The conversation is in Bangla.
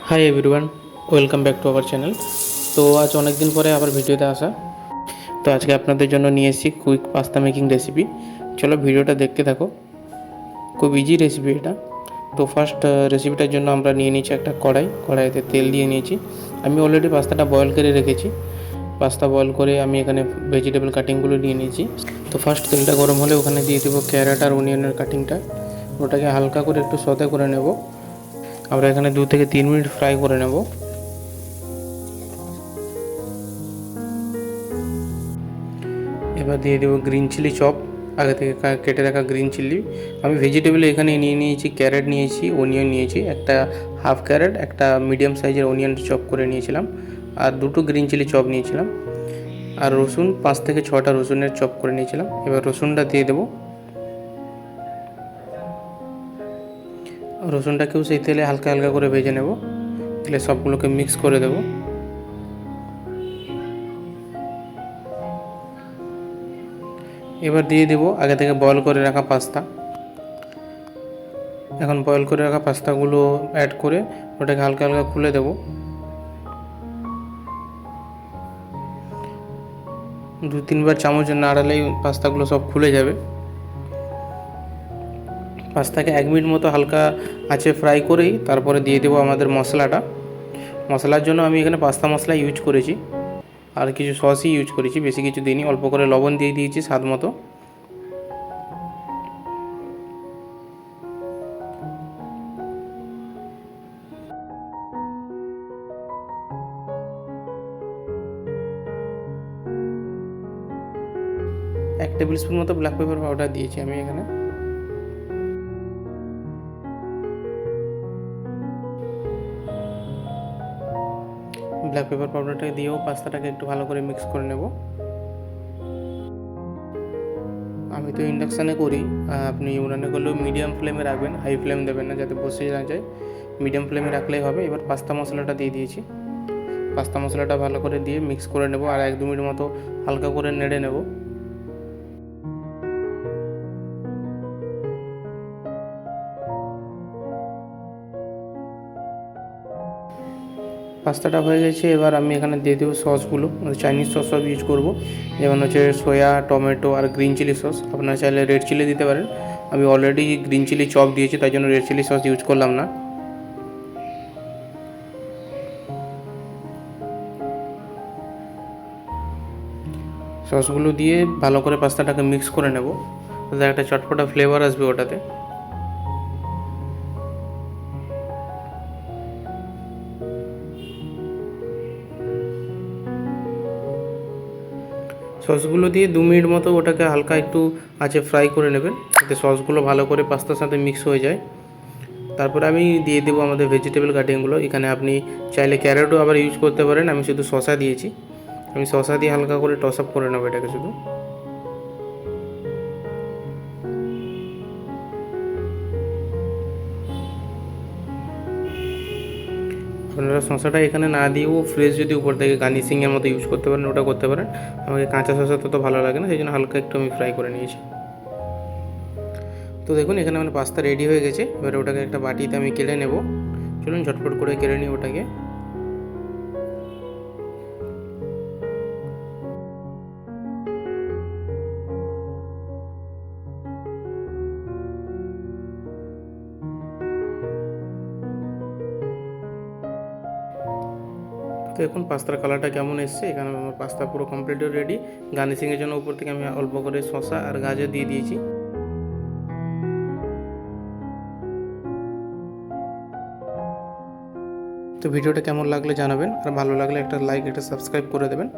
Hi everyone, welcome back to our channel. তো আজ অনেক দিন পরে আবার ভিডিওতে আসা। তো আজকে আপনাদের জন্য নিয়ে এসেছি কুইক পাস্তা মেকিং রেসিপি। চলো ভিডিওটা দেখতে থাকো। খুব ইজি রেসিপি এটা। তো ফার্স্ট রেসিপিটার জন্য আমরা নিয়ে নিয়েছি একটা কড়াইতে তেল দিয়ে নিয়েছি। আমি অলরেডি পাস্তাটা বয়েল করে রেখেছি। পাস্তা বয়েল করে আমি এখানে ভেজিটেবল কাটিংগুলো নিয়ে নিয়েছি। তো ফার্স্ট তেলটা গরম হলে ওখানে দিয়ে দেবো ক্যারেট আর অনিয়নের কাটিংটা। ওটাকে হালকা করে একটু সতে করে নেব। আমরা এখানে 2 থেকে 3 মিনিট ফ্রাই করে নেব। এবার দিয়ে দেবো গ্রিন চিলি চপ, আগে থেকে কেটে রাখা গ্রিন চিলি। আমি ভেজিটেবল এখানে নিয়ে নিয়েছি, ক্যারেট নিয়েছি, অনিয়ন নিয়েছি, একটা হাফ ক্যারেট, একটা মিডিয়াম সাইজের অনিয়ন চপ করে নিয়েছিলাম, আর 2টো গ্রিন চিলি চপ নিয়েছিলাম, আর রসুন 5 থেকে 6টা রসুনের চপ করে নিয়েছিলাম। এবার রসুনটা দিয়ে দেবো। রসুনটাকেও সেই তেলে হালকা হালকা করে ভেজে নেব। তেলে সবগুলোকে মিক্স করে দেবো। এবার দিয়ে দেবো আগে থেকে বয়েল করে রাখা পাস্তা। এখন বয়েল করে রাখা পাস্তাগুলো অ্যাড করে ওটাকে হালকা হালকা খুলে দেবো। 2-3 বার চামচ নাড়ালেই পাস্তাগুলো সব খুলে যাবে। পাস্তাকে 1 মিনিট মতো হালকা আঁচে ফ্রাই করেই তারপরে দিয়ে দেবো আমাদের মশলাটা। মশলার জন্য আমি এখানে পাস্তা মশলা ইউজ করেছি, আর কিছু সসই ইউজ করেছি, বেশি কিছু দিইনি। অল্প করে লবণ দিয়ে দিয়েছি স্বাদ মতো। এক টেবিল স্পুন মতো ব্ল্যাক পেপার পাউডার দিয়েছি আমি এখানে। ব্ল্যাক পেপার পাউডারটা দিয়েও পাস্তাটাকে একটু ভালো করে মিক্স করে নেব। আমি তো ইন্ডাকশানে করি, আপনি উনানে করলেও মিডিয়াম ফ্লেমে রাখবেন, হাই ফ্লেম দেবেন না, যাতে বসে না যায়। মিডিয়াম ফ্লেমে রাখলেই হবে। এবার পাস্তা মশলাটা দিয়ে দিয়েছি। পাস্তা মশলাটা ভালো করে দিয়ে মিক্স করে নেব, আর 1-2 মিনিট মতো হালকা করে নেড়ে নেব। পাস্তাটা হয়ে গেছে। এবার আমি এখানে দিয়ে দেবো সসগুলো, চাইনিজ সস সব ইউজ করব, যেমন হচ্ছে সোয়া, টমেটো আর গ্রিন চিলি সস। আপনারা চাইলে রেড চিলি দিতে পারেন। আমি অলরেডি গ্রিন চিলি চপ দিয়েছি, তাই জন্য রেড চিলি সস ইউজ করলাম না। সসগুলো দিয়ে ভালো করে পাস্তাটাকে মিক্স করে নেব, তাতে একটা চটপটা ফ্লেভার আসবে ওটাতে। সসগুলো দিয়ে 2 মিনিট মতো ওটাকে হালকা একটু আঁচে ফ্রাই করে নেবেন, যাতে সসগুলো ভালো করে পাস্তার সাথে মিক্স হয়ে যায়। তারপরে আমি দিয়ে দেবো আমাদের ভেজিটেবল কাটিংগুলো। এখানে আপনি চাইলে ক্যারেটও আবার ইউজ করতে পারেন, আমি শুধু শসা দিয়েছি। আমি শসা দিয়ে হালকা করে টস আপ করে নেবো এটাকে শুধু। আপনারা শসাটা এখানে না দিয়েও ফ্রেশ যদি উপর থেকে গার্নিশিংয়ের মতো ইউজ করতে পারেন, ওটা করতে পারেন। আমাকে কাঁচা শসা তত ভালো লাগে না, সেই জন্য হালকা একটু আমি ফ্রাই করে নিয়েছি। তো দেখুন এখানে আমার পাস্তা রেডি হয়ে গেছে। এবারে ওটাকে একটা বাটিতে আমি কেড়ে নেব। চলুন ঝটপট করে কেড়ে নিই ওটাকে। তো এখন পাস্তার কালারটা কেমন এসছে। এখানে আমার পাস্তা পুরো কমপ্লিট রেডি। গার্নিশিংয়ের জন্য উপর থেকে আমি অল্প করে শসা আর গাজর দিয়ে দিয়েছি। তো ভিডিওটা কেমন লাগলে জানাবেন, আর ভালো লাগলে একটা লাইক, একটা সাবস্ক্রাইব করে দেবেন।